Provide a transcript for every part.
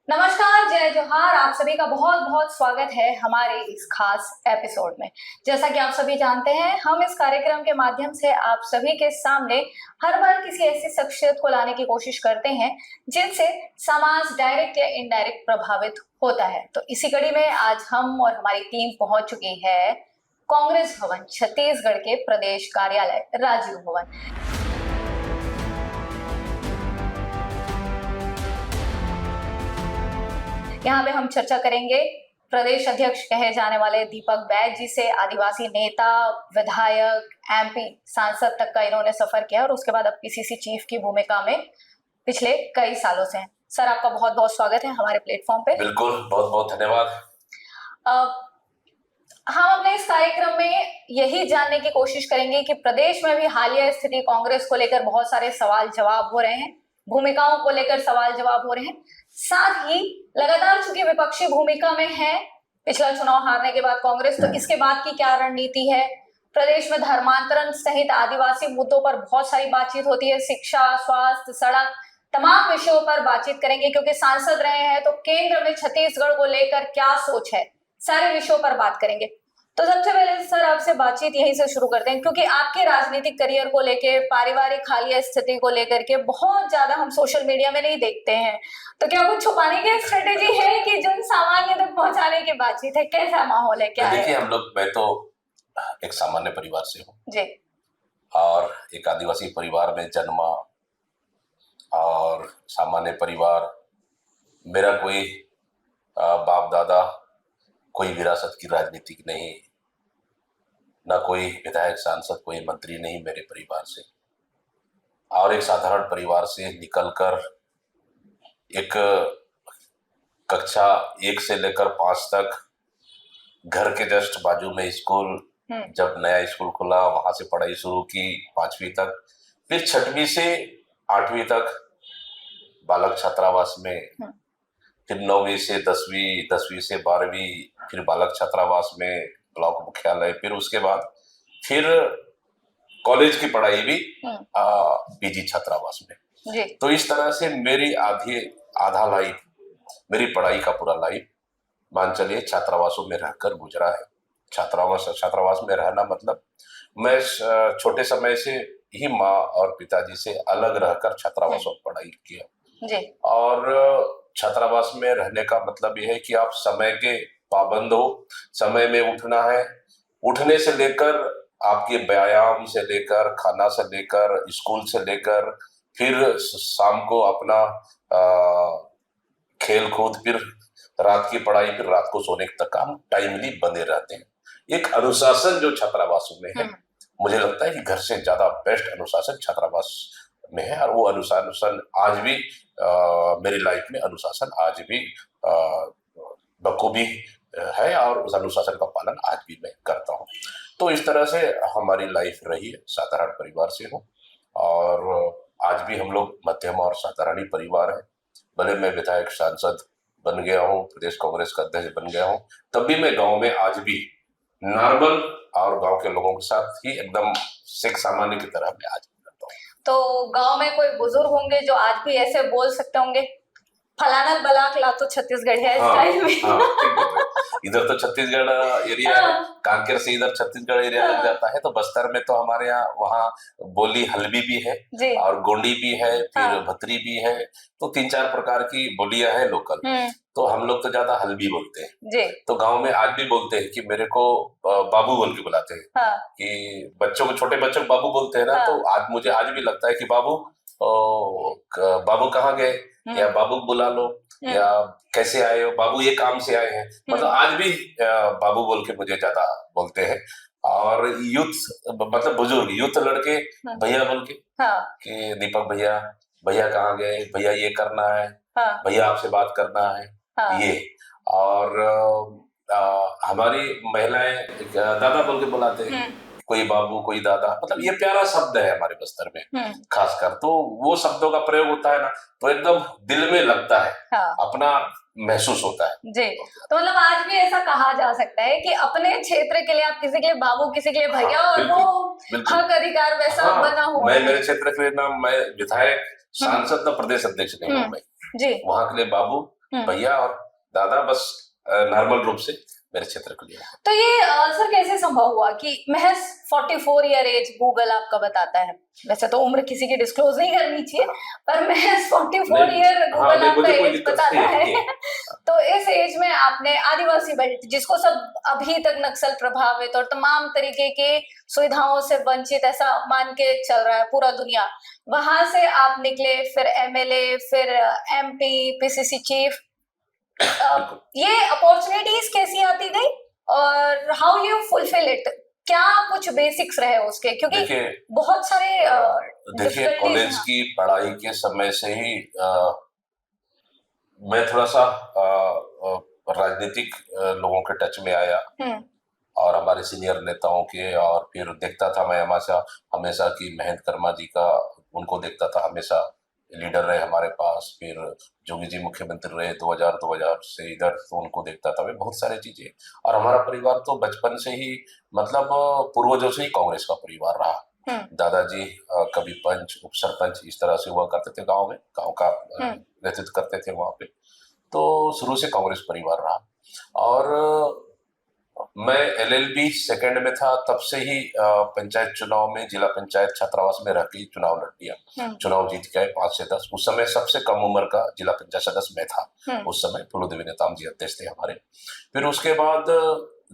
नमस्कार, जय जोहार। आप सभी का बहुत बहुत स्वागत है हमारे इस खास एपिसोड में। जैसा कि आप सभी जानते हैं, हम इस कार्यक्रम के माध्यम से आप सभी के सामने हर बार किसी ऐसी शख्सियत को लाने की कोशिश करते हैं जिनसे समाज डायरेक्ट या इनडायरेक्ट प्रभावित होता है। तो इसी कड़ी में आज हम और हमारी टीम पहुंच चुकी है कांग्रेस भवन, छत्तीसगढ़ के प्रदेश कार्यालय राजीव भवन। यहाँ पे हम चर्चा करेंगे प्रदेश अध्यक्ष कहे जाने वाले दीपक बैज जी से। आदिवासी नेता, विधायक, एमपी, सांसद तक का इन्होंने सफर किया और उसके बाद अब पीसीसी चीफ की भूमिका में पिछले कई सालों से हैं। सर, आपका बहुत बहुत स्वागत है हमारे प्लेटफॉर्म पे। बिल्कुल, बहुत बहुत धन्यवाद। हम अपने इस कार्यक्रम में यही जानने की कोशिश करेंगे कि प्रदेश में भी हालिया स्थिति कांग्रेस को लेकर बहुत सारे सवाल जवाब हो रहे हैं, भूमिकाओं को लेकर सवाल जवाब हो रहे हैं। साथ ही लगातार चूंकि विपक्षी भूमिका में है पिछला चुनाव हारने के बाद कांग्रेस, तो इसके बाद की क्या रणनीति है। प्रदेश में धर्मांतरण सहित आदिवासी मुद्दों पर बहुत सारी बातचीत होती है, शिक्षा, स्वास्थ्य, सड़क, तमाम विषयों पर बातचीत करेंगे। क्योंकि सांसद रहे हैं तो केंद्र में छत्तीसगढ़ को लेकर क्या सोच है, सारे विषयों पर बात करेंगे। तो सबसे पहले सर आपसे बातचीत यहीं से शुरू करते हैं, क्योंकि आपके राजनीतिक करियर को लेके, पारिवारिक हालिया स्थिति को लेकर के बहुत ज्यादा हम सोशल मीडिया में नहीं देखते हैं। तो क्या कुछ छुपाने की स्ट्रेटेजी है कि जन सामान्य तक पहुंचाने की बातचीत है? कैसा माहौल है, क्या है? देखिए, मैं तो एक सामान्य परिवार से हूँ जी, और एक आदिवासी परिवार में जन्मा। और सामान्य परिवार, मेरा कोई बाप दादा, कोई विरासत की राजनीति नहीं, ना कोई विधायक, सांसद, कोई मंत्री नहीं मेरे परिवार से। और एक साधारण परिवार से निकलकर एक कक्षा 1 से लेकर 5 तक घर के जस्ट बाजू में स्कूल, जब नया स्कूल खुला वहां से पढ़ाई शुरू की 5वीं तक, फिर 6वीं से 8वीं तक बालक छात्रावास में, फिर 9वीं से 10वीं, 10वीं से 12वीं फिर बालक छात्रावास में ब्लॉक मुख्यालय, फिर उसके बाद फिर कॉलेज की पढ़ाई भी पीजी छात्रावास में। जी। तो इस तरह से मेरी आधा लाइफ, मेरी पढ़ाई का पूरा लाइफ मान चलिए छात्रावासों में रहकर गुजरा है। छात्रावास में रहना मतलब मैं छोटे समय से ही माँ और पिताजी से अलग रहकर छात्रावासों में पढ़ाई किया। जी। और छात्रावास में रहने का मतलब यह है कि आप समय के पाबंद हो, समय में उठना है, उठने से लेकर आपके व्यायाम से लेकर, खाना से लेकर, स्कूल से लेकर, फिर शाम को अपना खेल कूद, फिर रात की पढ़ाई, फिर रात को सोने तक हम टाइमली बने रहते हैं। एक अनुशासन जो छात्रावासों में है, मुझे लगता है कि घर से ज्यादा बेस्ट अनुशासन छात्रावास में है। और वो अनुशासन आज भी मेरी लाइफ में अनुशासन आज भी बखूबी है और उस अनुशासन का पालन आज भी मैं करता हूँ। तो इस तरह से हमारी लाइफ रही है। साधारण परिवार से हूँ और आज भी हम लोग मध्यम और साधारण ही परिवार है। भले मैं विधायक, सांसद बन गया हूँ, प्रदेश कांग्रेस का अध्यक्ष बन गया हूँ, तब भी मैं गांव में आज भी नॉर्मल और गांव के लोगों के साथ ही एकदम सिख सामान्य की तरह मैं आज भी रहता हूँ। तो गांव में कोई बुजुर्ग होंगे जो आज भी ऐसे बोल सकते होंगे, फलाना बलाक ला तो छत्तीसगढ़ है स्टाइल में। इधर तो छत्तीसगढ़ एरिया है, कांकेर से इधर छत्तीसगढ़ एरिया लग जाता है। तो बस्तर में तो हमारे यहाँ वहाँ बोली हल्बी भी है और गोंडी भी है, फिर भतरी भी है। तो 3-4 प्रकार की बोलियां है लोकल। तो हम लोग तो ज्यादा हल्बी बोलते हैं। तो गांव में आज भी बोलते हैं कि मेरे को बाबू बोल के बुलाते हैं। कि बच्चों को, छोटे बच्चों को बाबू बोलते हैं ना। तो आज मुझे आज भी लगता है कि बाबू कहाँ गए, या बाबू बुला लो, या कैसे आए हो बाबू, ये काम से आए हैं। मतलब आज भी बाबू बोल के मुझे ज्यादा बोलते हैं। और यूथ मतलब बुजुर्ग, यूथ लड़के भैया बोल के, कि दीपक भैया, भैया कहाँ गए, भैया ये करना है, भैया आपसे बात करना है, ये। और हमारी महिलाएं दादा बोल के बुलाते हैं, कोई बाबू, कोई दादा। मतलब ये प्यारा शब्द है हमारे बस्तर में खासकर। तो वो शब्दों का प्रयोग होता है ना, तो एकदम दिल में लगता है, अपना महसूस होता है। जी। तो मतलब आज भी ऐसा कहा जा सकता है कि अपने क्षेत्र के लिए आप किसी के लिए बाबू, किसी के लिए भैया, और वो हक अधिकार वैसा बना हुआ मैं मेरे क्षेत्र के लिए ना, मैं विधायक, सांसद, ना प्रदेश अध्यक्ष नहीं हूँ मैं। जी। वहां के लिए बाबू, भैया और दादा बस नॉर्मल रूप से मेरे क्षेत्र के लिए। तो ये सर कैसे संभव हुआ कि महज 44 ईयर एज गूगल आपका बताता है, वैसे तो उम्र किसी की डिस्क्लोज नहीं करनी चाहिए, पर महज 44 ईयर गूगल आपका एज बताता है। तो इस एज में आपने आदिवासी बेल्ट, जिसको सब अभी तक नक्सल प्रभावित और तमाम तरीके के सुविधाओं से वंचित ऐसा मान के चल रहा है पूरा दुनिया, वहां से आप निकले, फिर एमएलए, फिर एमपी, पीसीसी चीफ, ये अपॉर्चुनिटीज कैसी आती गई और हाउ यू फुलफिल इट, क्या कुछ बेसिक्स रहे उसके, क्योंकि बहुत सारे देखिए कॉलेज की पढ़ाई के समय से ही मैं थोड़ा सा राजनीतिक लोगों के टच में आया और हमारे सीनियर नेताओं के, और फिर देखता था मैं हमेशा कि महेंद्र कर्मा जी का, उनको देखता था हमेशा, लीडर रहे हमारे पास, फिर जोगी जी मुख्यमंत्री रहे 2000 से इधर, तो उनको देखता था मैं बहुत सारी चीजें। और हमारा परिवार तो बचपन से ही मतलब पूर्वजों से ही कांग्रेस का परिवार रहा। दादाजी कभी पंच, उप सरपंच इस तरह से हुआ करते थे गांव में, गांव का नेतृत्व करते थे वहां पे, तो शुरू से कांग्रेस परिवार रहा। और मैं एलएलबी सेकंड में था तब से ही पंचायत चुनाव में, जिला पंचायत छात्रावास में रह के चुनाव लड़ लिया, चुनाव जीत के आए 5 से 10। उस समय सबसे कम उम्र का जिला पंचायत सदस्य मैं था, उस समय फूलोदेवी नेताम जी अध्यक्ष थे हमारे। फिर उसके बाद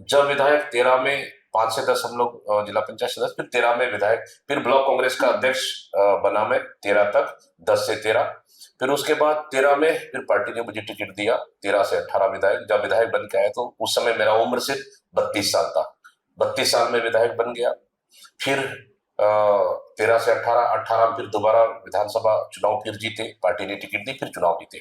जब विधायक 13 में 5 से 10 हम लोग जिला पंचायत सदस्य, फिर 13 में विधायक, फिर ब्लॉक कांग्रेस का अध्यक्ष बना मैं 13 तक, 10 से 13। फिर उसके बाद 13 में फिर पार्टी ने मुझे टिकट दिया, 13 से 18 विधायक। जब विधायक बन के आया तो उस समय मेरा उम्र सिर्फ 32 साल था, 32 साल में विधायक बन गया। फिर 13 से 18 में फिर दोबारा विधानसभा चुनाव फिर जीते, पार्टी ने टिकट दी, फिर चुनाव जीते।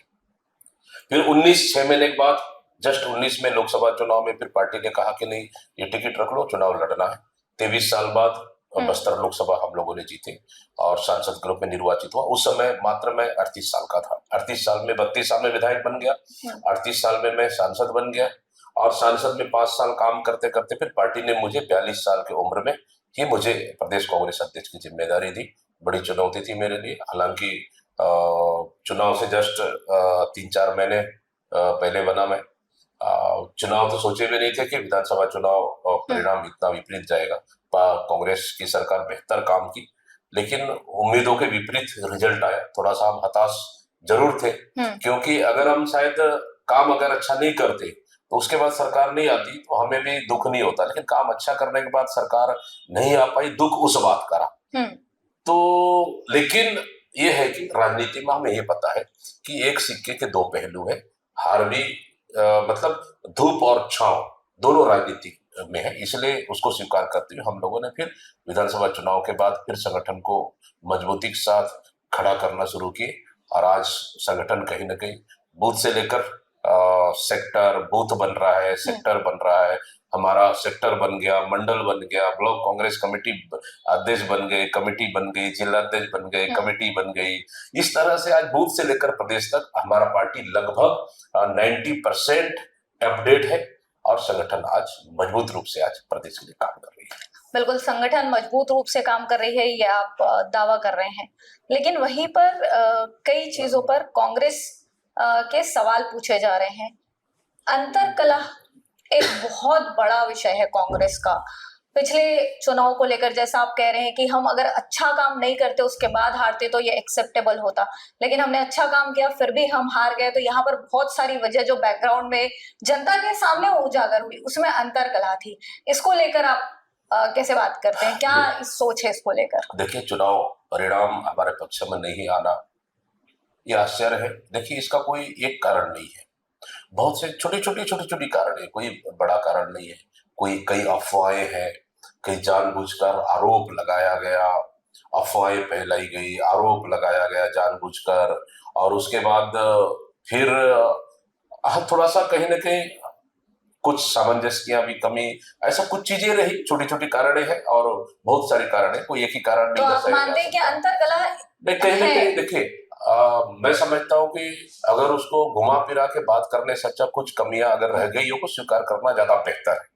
फिर 19 6 महीने के बाद जस्ट 19 में लोकसभा चुनाव में फिर पार्टी ने कहा कि नहीं ये टिकट रख लो, चुनाव लड़ना है। 23 साल बाद बस्तर लोकसभा हम लोगों ने जीते और सांसद के रूप में निर्वाचित हुआ। उस समय मात्र मैं 38 साल का था। 38 साल में 32 साल में विधायक बन गया, 38 साल में मैं सांसद बन गया, और सांसद में 5 साल काम करते करते फिर पार्टी ने मुझे 42 साल की उम्र में ही मुझे प्रदेश कांग्रेस अध्यक्ष की जिम्मेदारी दी। बड़ी चुनौती थी मेरे लिए, हालांकि चुनाव से जस्ट 3-4 महीने पहले बना मैं। चुनाव तो सोचे भी नहीं थे कि विधानसभा चुनाव परिणाम इतना विपरीत जाएगा। कांग्रेस की सरकार बेहतर काम की, लेकिन उम्मीदों के विपरीत रिजल्ट आया। थोड़ा सा हम हताश जरूर थे, क्योंकि अगर हम शायद काम अगर अच्छा नहीं करते तो उसके बाद सरकार नहीं आती तो हमें भी दुख नहीं होता, लेकिन काम अच्छा करने के बाद सरकार नहीं आ पाई, दुख उस बात का रहा। तो लेकिन ये है कि राजनीति में हमें ये पता है कि एक सिक्के के 2 पहलू है, हार भी मतलब धूप और छांव दोनों राजनीति में है, इसलिए उसको स्वीकार करते हुए हम लोगों ने फिर विधानसभा चुनाव के बाद फिर संगठन को मजबूती के साथ खड़ा करना शुरू किए। और आज संगठन कहीं ना कहीं बूथ से लेकर सेक्टर बूथ बन रहा है, सेक्टर बन रहा है, हमारा सेक्टर बन गया, मंडल बन गया, ब्लॉक कांग्रेस कमेटी अध्यक्ष बन गए, कमेटी बन गई, जिला अध्यक्ष बन गए, कमेटी बन गई। इस तरह से आज बूथ से लेकर प्रदेश तक हमारा पार्टी लगभग 90% अपडेट है और संगठन आज मजबूत रूप से आज प्रदेश के लिए काम कर रही है। बिल्कुल, संगठन मजबूत रूप से काम कर रही है, ये आप दावा कर रहे हैं, लेकिन वहीं पर कई चीजों पर कांग्रेस के सवाल पूछे जा रहे हैं। अंतरकलह एक बहुत बड़ा विषय है कांग्रेस का। पिछले चुनाव को लेकर जैसा आप कह रहे हैं कि हम अगर अच्छा काम नहीं करते उसके बाद हारते तो ये एक्सेप्टेबल होता, लेकिन हमने अच्छा काम किया फिर भी हम हार गए, तो यहाँ पर बहुत सारी वजह जो बैकग्राउंड में जनता के सामने उजागर हुई, उसमें अंतरकलह थी। इसको लेकर आप कैसे बात करते हैं, क्या सोच है इसको लेकर? देखिए, चुनाव परिणाम हमारे पक्ष में नहीं आना ये आश्चर्य है। देखिए, इसका कोई एक कारण नहीं है, बहुत से छोटी छोटी कारण है, कोई बड़ा कारण नहीं है। कई अफवाहें हैं, कई जानबूझकर आरोप लगाया गया, अफवाहें फैलाई गई, आरोप लगाया गया जानबूझकर, और उसके बाद फिर थोड़ा सा कहीं ना कहीं कुछ सामंजस्य की भी कमी, ऐसा कुछ चीजें रही, छोटी छोटी कारणें हैं और बहुत सारे कारण है, कोई एक ही कारण नहीं। तो आप मानते हैं कि अंतरकलह कहीं ना कहीं देखिए, मैं समझता हूँ कि अगर उसको घुमा फिरा के बात करने से अच्छा कुछ कमियां अगर रह गई हो को स्वीकार करना ज्यादा बेहतर है,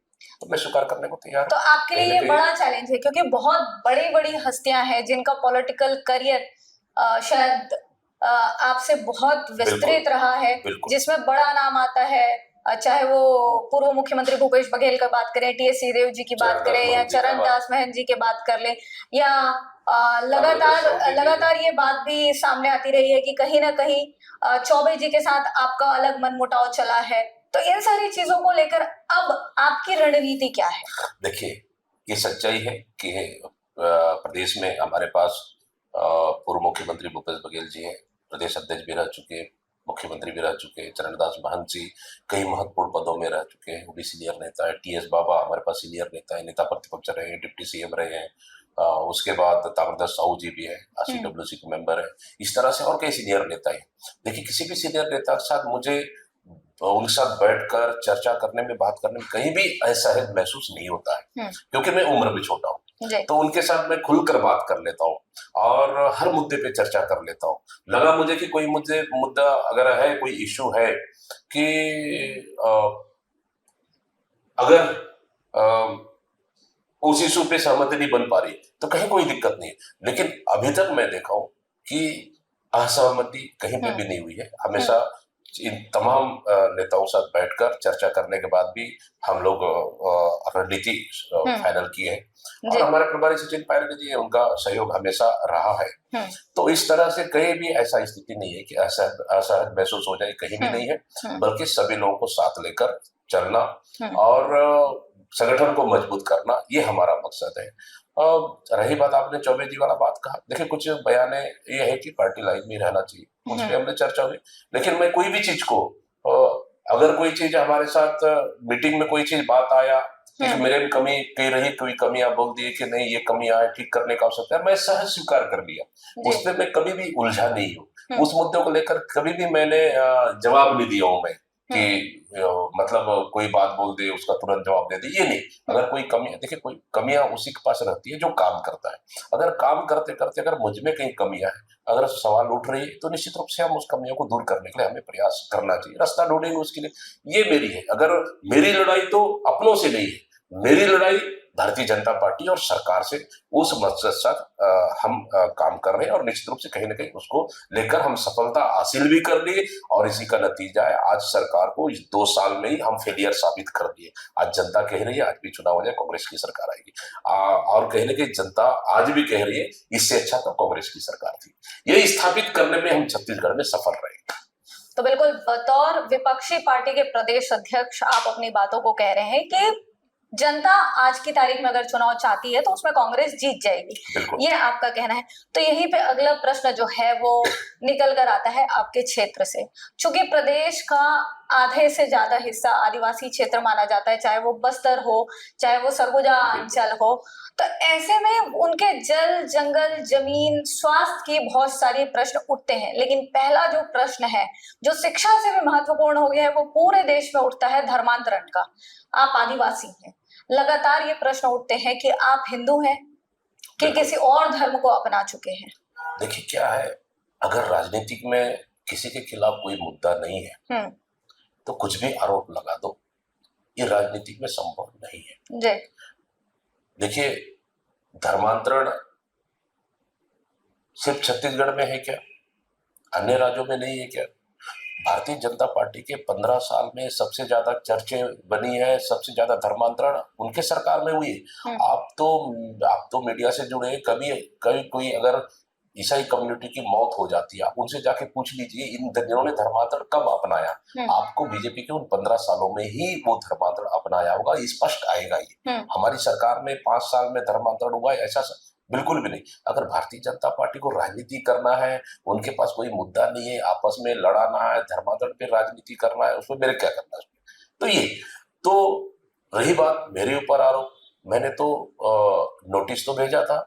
तो मैं स्वीकार करने को तैयार हूं। तो आपके लिए ये बड़ा चैलेंज है, क्योंकि बहुत बड़ी बड़ी हस्तियां हैं जिनका पॉलिटिकल करियर शायद आपसे बहुत विस्तृत बिल्कुल रहा है, बिल्कुल जिसमें बड़ा नाम आता है, चाहे वो पूर्व मुख्यमंत्री भूपेश बघेल का बात करें, टीएस सिंहदेव जी की बात चरणदास करें, या महंत जी का चरण बात, दास महंत जी की बात कर लें, या ताम्रध्वज साहू जी की, लगातार ये बात भी सामने आती रही है कि कहीं ना कहीं चौबे जी के साथ आपका अलग मनमुटाव चला है। तो इन सारी चीजों को लेकर अब आपकी रणनीति क्या है? देखिए ये सच्चाई है कि प्रदेश में हमारे पास पूर्व मुख्यमंत्री भूपेश बघेल जी हैं, प्रदेश अध्यक्ष भी रह चुके, मुख्यमंत्री भी रह चुके, चरणदास महंत जी कई महत्वपूर्ण पदों में रह चुके हैं, वो भी सीनियर नेता है। टीएस बाबा हमारे पास सीनियर नेता है, नेता प्रतिपक्ष रहे हैं, डिप्टी सीएम रहे हैं। उसके बाद ताम्रध्वज साहू जी भी है, आरसीडब्ल्यूसी के मेंबर है। इस तरह से और कई सीनियर नेता हैं। देखिए किसी भी सीनियर नेता के साथ मुझे उनके साथ बैठकर चर्चा करने में, बात करने में कहीं भी असहज महसूस नहीं होता है, क्योंकि मैं उम्र में छोटा हूँ। तो उनके साथ मैं खुलकर बात कर लेता हूँ और हर मुद्दे पे चर्चा कर लेता हूँ। लगा मुझे कि कोई मुझे मुद्दा अगर है, कोई इश्यू है कि अगर उस इशू पे सहमति नहीं बन पा रही तो कहीं कोई दिक्कत नहीं है। लेकिन अभी तक मैं देखा हूं कि असहमति कहीं पे भी नहीं हुई है। हमेशा इन तमाम नेताओं के साथ बैठकर चर्चा करने के बाद भी हम लोग रणनीति फाइनल की है। और हमारे प्रभारी सचिन पायलट जी, उनका सहयोग हमेशा रहा है। तो इस तरह से कहीं भी ऐसा स्थिति नहीं है कि असहज महसूस हो जाए, कहीं भी नहीं है। बल्कि सभी लोगों को साथ लेकर चलना और संगठन को मजबूत करना, ये हमारा मकसद है। रही बात आपने चौबे जी वाला बात कहा, देखिए कुछ बयाने ये है कि पार्टी लाइन में रहना चाहिए, उस पर हमने चर्चा हुई। लेकिन मैं कोई भी चीज को अगर कोई चीज हमारे साथ मीटिंग में कोई चीज बात आया कि मेरे में कमी कहीं रही, कोई कमियां बोल दी कि नहीं ये कमियां है, ठीक करने का आवश्यकता है, मैं सहज स्वीकार कर लिया। उस पर मैं कभी भी उलझा नहीं हूँ। उस मुद्दे को लेकर कभी भी मैंने जवाब नहीं दिया हूं मैं कि मतलब कोई बात बोल दे उसका तुरंत जवाब दे दे, ये नहीं। अगर कोई कमी, देखिए कोई कमियां उसी के पास रहती है जो काम करता है। अगर काम करते करते अगर मुझ में कहीं कमियां है, अगर सवाल उठ रही है, तो निश्चित रूप से हम उस कमियों को दूर करने के लिए हमें प्रयास करना चाहिए, रास्ता ढूंढेंगे उसके लिए। ये मेरी है। अगर मेरी लड़ाई तो अपनों से नहीं है, मेरी लड़ाई भारतीय जनता पार्टी और सरकार से, उस मकसद से हम काम कर रहे हैं और निश्चित रूप से कहीं ना कहीं उसको लेकर हम सफलता हासिल भी कर लिए। और इसी का नतीजा है आज सरकार को इस 2 साल में ही हम फेलियर साबित कर दिए। आज जनता कह रही है आज भी चुनाव हो जाए कांग्रेस की सरकार आएगी। और कहीं ना कहीं जनता आज भी कह रही है इससे अच्छा तो कांग्रेस की सरकार थी। ये स्थापित करने में हम छत्तीसगढ़ में सफल रहे। तो बिल्कुल, बतौर विपक्षी पार्टी के प्रदेश अध्यक्ष आप अपनी बातों को कह रहे हैं कि जनता आज की तारीख में अगर चुनाव चाहती है तो उसमें कांग्रेस जीत जाएगी, ये आपका कहना है। तो यहीं पे अगला प्रश्न जो है वो निकल कर आता है आपके क्षेत्र से। चूंकि प्रदेश का आधे से ज्यादा हिस्सा आदिवासी क्षेत्र माना जाता है, चाहे वो बस्तर हो, चाहे वो सरगुजा अंचल हो, तो ऐसे में उनके जल, जंगल, जमीन, स्वास्थ्य की बहुत सारे प्रश्न उठते हैं। लेकिन पहला जो प्रश्न है, जो शिक्षा से भी महत्वपूर्ण हो गया है, वो पूरे देश में उठता है धर्मांतरण का। आप आदिवासी हैं, लगातार ये प्रश्न उठते हैं कि आप हिंदू हैं कि किसी और धर्म को अपना चुके हैं। देखिए क्या है, अगर राजनीतिक में किसी के खिलाफ कोई मुद्दा नहीं है तो कुछ भी आरोप लगा दो, ये राजनीतिक में संभव नहीं है। जी। देखिए धर्मांतरण सिर्फ छत्तीसगढ़ में है क्या, अन्य राज्यों में नहीं है क्या? भारतीय जनता पार्टी के 15 साल में सबसे ज्यादा चर्चे बनी है, सबसे ज्यादा धर्मांतरण उनके सरकार में हुई है। आप तो मीडिया से जुड़े, कभी कभी कोई अगर ईसाई कम्युनिटी की मौत हो जाती है, आप उनसे जाके पूछ लीजिए इन जिन्होंने धर्मांतरण कब अपनाया। आपको बीजेपी के उन 15 सालों में ही वो धर्मांतरण अपनाया होगा, स्पष्ट आएगा ये। हमारी सरकार में 5 साल में धर्मांतरण हुआ है ऐसा बिल्कुल भी नहीं। अगर भारतीय जनता पार्टी को राजनीति करना है, उनके पास कोई मुद्दा नहीं है, आपस में लड़ाना है, धर्मांतरण पे राजनीति करना है, उसमें मेरे क्या करना है? तो ये तो रही बात मेरे ऊपर आरोप, मैंने तो नोटिस तो भेजा था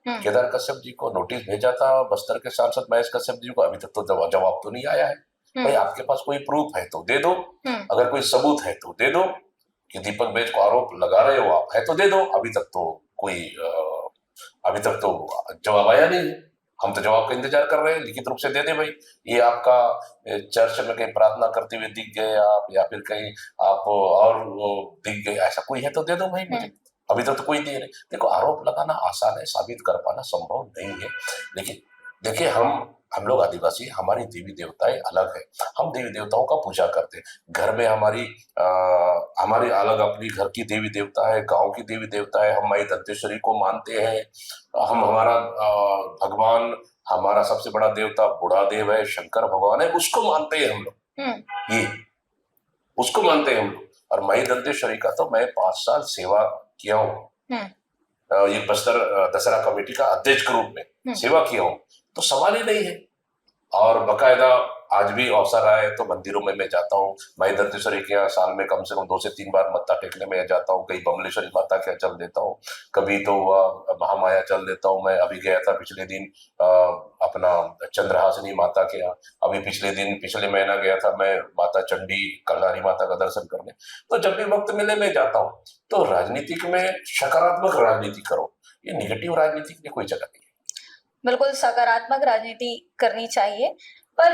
केदार कश्यप जी को, नोटिस भेजा था बस्तर के सांसद महेश कश्यप जी को, अभी तक तो जवाब तो नहीं आया है। भाई आपके पास कोई प्रूफ है तो दे दो, अगर कोई सबूत है तो दे दो कि दीपक बैज को आरोप लगा रहे हो आप, है तो दे दो। अभी तक तो जवाब आया नहीं है। हम तो जवाब का इंतजार कर रहे हैं, लिखित रूप से दे दे भाई। ये आपका चर्च में कहीं प्रार्थना करते हुए दिख गए आप, या फिर कहीं आप और दिख गए, ऐसा कोई है तो दे दो भाई मुझे। अभी तक तो कोई दे नहीं। देखो आरोप लगाना आसान है, साबित कर पाना संभव नहीं है। लेकिन देखिए हम हम लोग आदिवासी, हमारी देवी देवताएं अलग है। हम देवी देवताओं का पूजा करते हैं। घर में हमारी अलग अपनी घर की देवी देवता है, गांव की देवी देवता है। हम माई दंतेश्वरी को मानते हैं। हम हमारा भगवान, हमारा सबसे बड़ा देवता बूढ़ा देव है, शंकर भगवान है, उसको मानते हैं हम लोग। ये उसको मानते हैं हम लोग। और माई दंतेश्वरी का तो मैं 5 साल सेवा किया हूँ। ये बस्तर दशहरा कमेटी का अध्यक्ष के रूप में सेवा किया हूँ, तो सवाल ही नहीं है। और बकायदा आज भी अवसर आए तो मंदिरों में मैं जाता हूँ। माई दंतेश्वरी के यहाँ साल में कम से कम 2 से 3 बार मत्था टेकने में जाता हूँ। कहीं बमलेश्वरी माता के यहाँ चल देता हूँ, कभी तो वह महामाया चल देता हूँ। मैं अभी गया था पिछले दिन अपना चंद्रहासिनी माता के यहाँ। अभी पिछले महीना गया था मैं माता चंडी कल्याणी माता का दर्शन करने। तो जब भी वक्त मिले मैं जाता हूँ। तो राजनीतिक में सकारात्मक राजनीति करो, ये निगेटिव राजनीति के लिए कोई जगह नहीं है। बिल्कुल सकारात्मक राजनीति करनी चाहिए, पर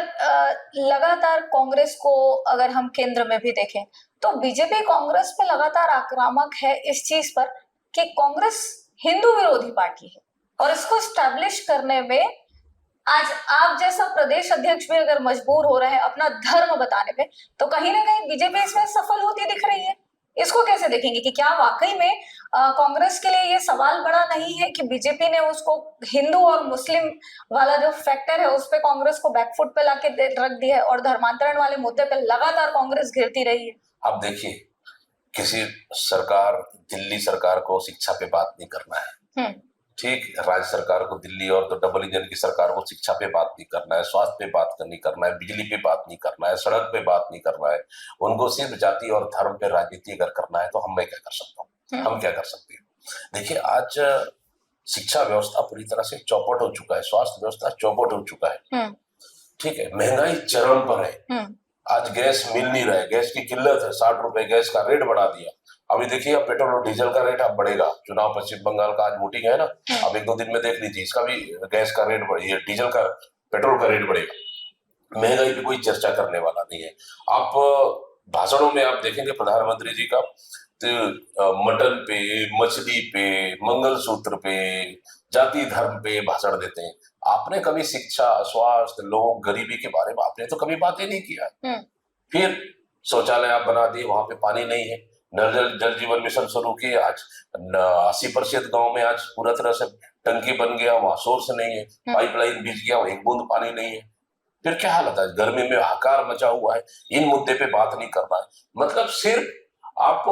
लगातार कांग्रेस को अगर हम केंद्र में भी देखें तो बीजेपी कांग्रेस पे लगातार आक्रामक है इस चीज पर कि कांग्रेस हिंदू विरोधी पार्टी है, और इसको स्टैब्लिश करने में आज आप जैसा प्रदेश अध्यक्ष भी अगर मजबूर हो रहे हैं अपना धर्म बताने में, तो कहीं ना कहीं बीजेपी इसमें सफल होती दिख रही है। इसको कैसे देखेंगे कि क्या वाकई में कांग्रेस के लिए ये सवाल बड़ा नहीं है कि बीजेपी ने उसको हिंदू और मुस्लिम वाला जो फैक्टर है उस पे कांग्रेस को बैकफुट पे लाके रख दिया है, और धर्मांतरण वाले मुद्दे पे लगातार कांग्रेस घिरती रही है। आप देखिए, किसी सरकार, दिल्ली सरकार को शिक्षा पे बात नहीं करना है, ठीक, राज्य सरकार को, दिल्ली और तो डबल इंजन की सरकार को शिक्षा पे बात नहीं करना है, स्वास्थ्य पे बात नहीं करना है, बिजली पे बात नहीं करना है, सड़क पे बात नहीं करना है। उनको सिर्फ जाति और धर्म पे राजनीति अगर करना है तो मैं क्या कर सकता हूँ, हम क्या कर सकते हैं। देखिए, आज शिक्षा व्यवस्था पूरी तरह से चौपट हो चुका है, स्वास्थ्य व्यवस्था चौपट हो चुका है, ठीक है, महंगाई चरम पर है। आज गैस मिल नहीं रहा है, गैस की किल्लत है, 60 रुपए गैस का रेट बढ़ा दिया। अभी देखिए, अब पेट्रोल और डीजल का रेट अब बढ़ेगा। चुनाव पश्चिम बंगाल का आज वोटिंग है ना, अब 1-2 दिन में देख लीजिए, इसका भी गैस का रेट बढ़ेगा, डीजल का, पेट्रोल का रेट बढ़ेगा। महंगाई पे कोई चर्चा करने वाला नहीं है। आप भाषणों में आप देखेंगे प्रधानमंत्री जी का, तो मटन पे, मछली पे, मंगलसूत्र पे, जाति धर्म पे भाषण देते हैं। आपने कभी शिक्षा, स्वास्थ्य, लोग, गरीबी के बारे में आपने तो कभी बात ही नहीं किया। फिर शौचालय आप बना दिए, वहां पे पानी नहीं है। जल जीवन मिशन शुरू किए, आज 80% गांव में आज पूरा तरह से टंकी बन गया, वहां सोर्स नहीं है, पाइपलाइन बिछ गया, वहां एक बूंद पानी नहीं है। फिर क्या हालत है, गर्मी में हाहाकार मचा हुआ है। इन मुद्दे पे बात नहीं करना है, मतलब सिर्फ आप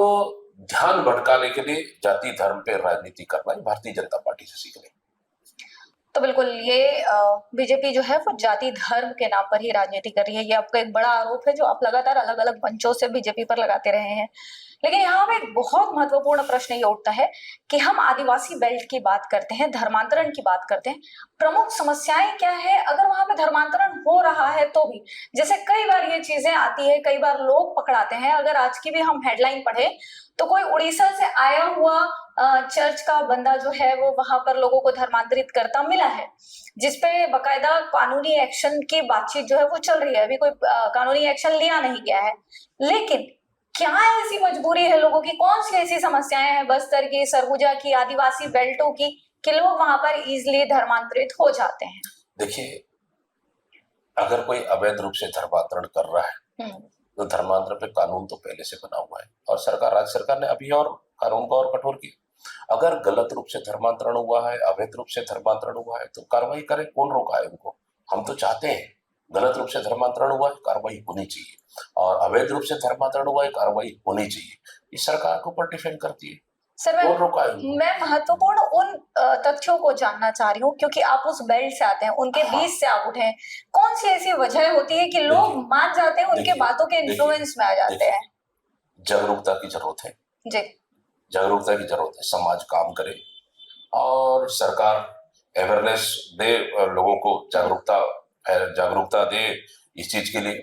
ध्यान भटकाने के लिए जाति धर्म पे राजनीति करना है। भारतीय जनता पार्टी से सीख लें। तो बिल्कुल ये बीजेपी जो है वो जाति धर्म के नाम पर ही राजनीति कर रही है। ये आपका एक बड़ा आरोप है जो आप लगातार अलग अलग मंचों से बीजेपी पर लगाते रहे हैं। लेकिन यहाँ पे एक बहुत महत्वपूर्ण प्रश्न ये उठता है कि हम आदिवासी बेल्ट की बात करते हैं, धर्मांतरण की बात करते हैं, प्रमुख समस्याएं क्या है अगर वहां पे धर्मांतरण हो रहा है तो भी? जैसे कई बार ये चीजें आती है, कई बार लोग पकड़ाते हैं। अगर आज की भी हम हेडलाइन पढ़े तो कोई उड़ीसा से आया हुआ चर्च का बंदा जो है वो वहां पर लोगों को धर्मांतरित करता मिला है, जिसपे बकायदा कानूनी एक्शन की बातचीत जो है वो चल रही है। अभी कोई कानूनी एक्शन लिया नहीं गया है, लेकिन क्या ऐसी मजबूरी है लोगों की, कौन सी ऐसी समस्याएं हैं बस्तर की, सरगुजा की, आदिवासी बेल्टों की, कि लोग वहां पर इजिली धर्मांतरित हो जाते हैं? देखिए, अगर कोई अवैध रूप से धर्मांतरण कर रहा है तो धर्मांतरण पे कानून तो पहले से बना हुआ है, और राज्य सरकार ने अभी और कानून को और कठोर किया। अगर गलत रूप से धर्मांतरण हुआ है, अवैध रूप से धर्मांतरण हुआ है तो कार्रवाई करें। कौन रोका है उनको? हम तो चाहते हैं, गलत रूप से धर्मांतरण हुआ है, कार्रवाई होनी चाहिए, और अवैध रूप से धर्मांतरण हुआ है, कार्रवाई होनी चाहिए। ये सरकार के ऊपर डिपेंड करती है। सर, मैं महत्वपूर्ण उन तथ्यों को जानना चाह रही हूँ, क्योंकि आप उस बेल्ट से आते हैं, उनके बीच से आप उठे हैं। कौन सी ऐसी वजह होती है कि लोग मान जाते हैं, उनके बातों के इन्फ्लुएंस में आ जाते हैं? जागरूकता की जरूरत है जी, जागरूकता की जरूरत है। समाज काम करे और सरकार अवेयरनेस दे, लोगों को जागरूकता दे इस चीज के लिए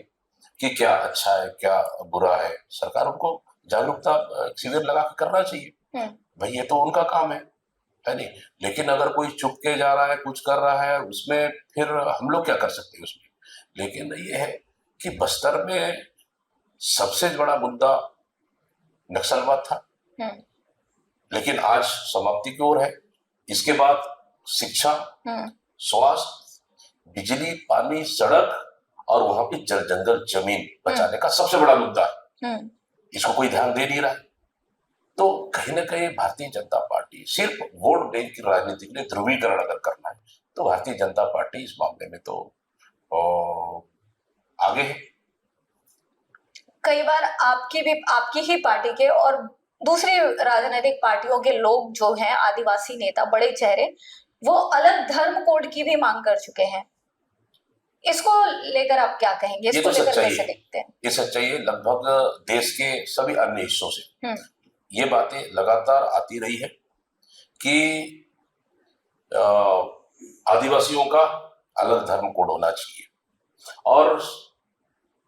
कि क्या अच्छा है क्या बुरा है। सरकार उनको जागरूकता शिविर लगा के करना चाहिए। भाई, ये तो उनका काम है नहीं? लेकिन अगर कोई चुप के जा रहा है, कुछ कर रहा है, उसमें फिर हम लोग क्या कर सकते हैं उसमें? लेकिन ये है कि बस्तर में सबसे बड़ा मुद्दा नक्सलवाद था, लेकिन आज समाप्ति की ओर है। इसके बाद शिक्षा, स्वास्थ्य, बिजली, पानी, सड़क और वहां पे जल जंगल जमीन बचाने का सबसे बड़ा मुद्दा है। इसको कोई ध्यान दे नहीं रहा है। तो कहीं ना कहीं भारतीय जनता पार्टी सिर्फ वोट बैंक की राजनीति के लिए ध्रुवीकरण अगर करना है तो भारतीय जनता पार्टी इस मामले में तो आगे है। कई बार आपकी ही पार्टी के और दूसरी राजनीतिक पार्टियों के लोग जो हैं, आदिवासी नेता, बड़े चेहरे, वो अलग धर्म कोड की भी मांग कर चुके हैं। इसको लेकर आप क्या कहेंगे? ये इसको तो लेकर सच्चाई कैसे है। देखते हैं? ये सच्चाई है लगभग देश के सभी अन्य हिस्सों से ये बातें लगातार आती रही है कि आदिवासियों का अलग धर्म कोड होना चाहिए और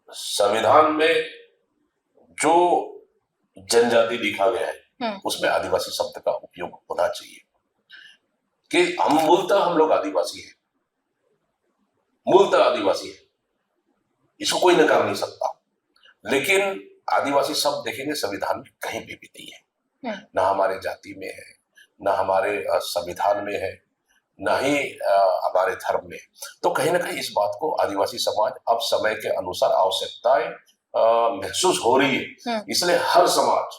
संविधान में जो जनजाति लिखा गया है उसमें आदिवासी शब्द का उपयोग होना चाहिए कि हम लोग आदिवासी हैं, मूलतः आदिवासी है, इसको कोई नकार नहीं सकता। लेकिन आदिवासी शब्द देखेंगे संविधान में कहीं भी नहीं है, ना हमारे जाति में है, ना हमारे संविधान में है, ना ही हमारे धर्म में। तो कहीं ना कहीं इस बात को आदिवासी समाज अब समय के अनुसार आवश्यकताएं महसूस हो रही है। इसलिए हर समाज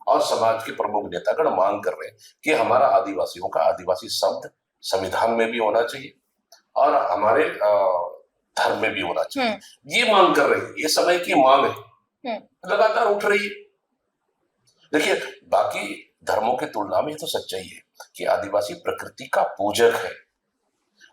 और समाज के प्रमुख नेतागण मांग कर रहे हैं कि हमारा आदिवासियों का आदिवासी शब्द संविधान में भी होना चाहिए और हमारे धर्म में भी होना चाहिए। ये मांग कर रहे हैं, ये समय की मांग है, लगातार उठ रही है। देखिए, बाकी धर्मों की तुलना में तो सच्चाई है कि आदिवासी प्रकृति का पूजक है,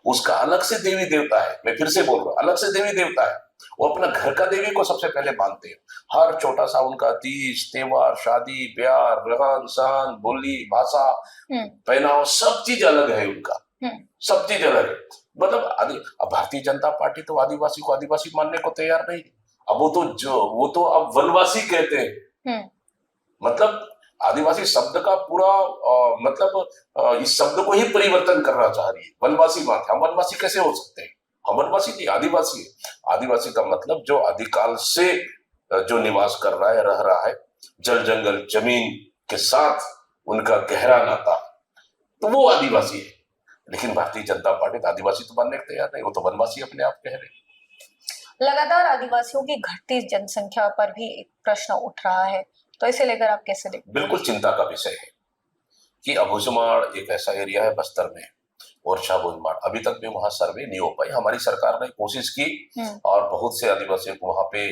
उसका अलग से देवी देवता है। मैं फिर से बोल रहा हूं, अलग से देवी देवता है। वो अपना घर का देवी को सबसे पहले मानते हैं। हर छोटा सा उनका तीज त्योहार, शादी ब्याह, रहन सहन, बोली, भाषा, पहनावा, सब चीज अलग है उनका, सब चीज अलग है। मतलब अब भारतीय जनता पार्टी तो आदिवासी को आदिवासी मानने को तैयार नहीं। अब वो तो अब वनवासी कहते हैं। मतलब आदिवासी शब्द का पूरा मतलब इस शब्द को ही परिवर्तन करना चाह रही है। वनवासी मानते, हम वनवासी कैसे हो सकते हैं? हम वनवासी नहीं, आदिवासी है। आदिवासी का मतलब जो आदिकाल से जो निवास कर रहा है, रह रहा है, जल जंगल जमीन के साथ उनका गहरा नाता, तो वो आदिवासी है। लेकिन भारतीय जनता पार्टी आदिवासी तो मानने को तैयार नहीं, वो तो वनवासी अपने आप कह रहे। लगातार आदिवासियों की घटती जनसंख्या पर भी एक प्रश्न उठ रहा है, तो इसे लेकर आप कैसे देखते हैं? बिल्कुल चिंता का विषय है कि अबूझमाड़ एक ऐसा एरिया है बस्तर में, ओरछा अबूझमाड़, अभी तक भी वहां सर्वे नहीं हो पाई। हमारी सरकार ने कोशिश की और बहुत से आदिवासियों को वहां पे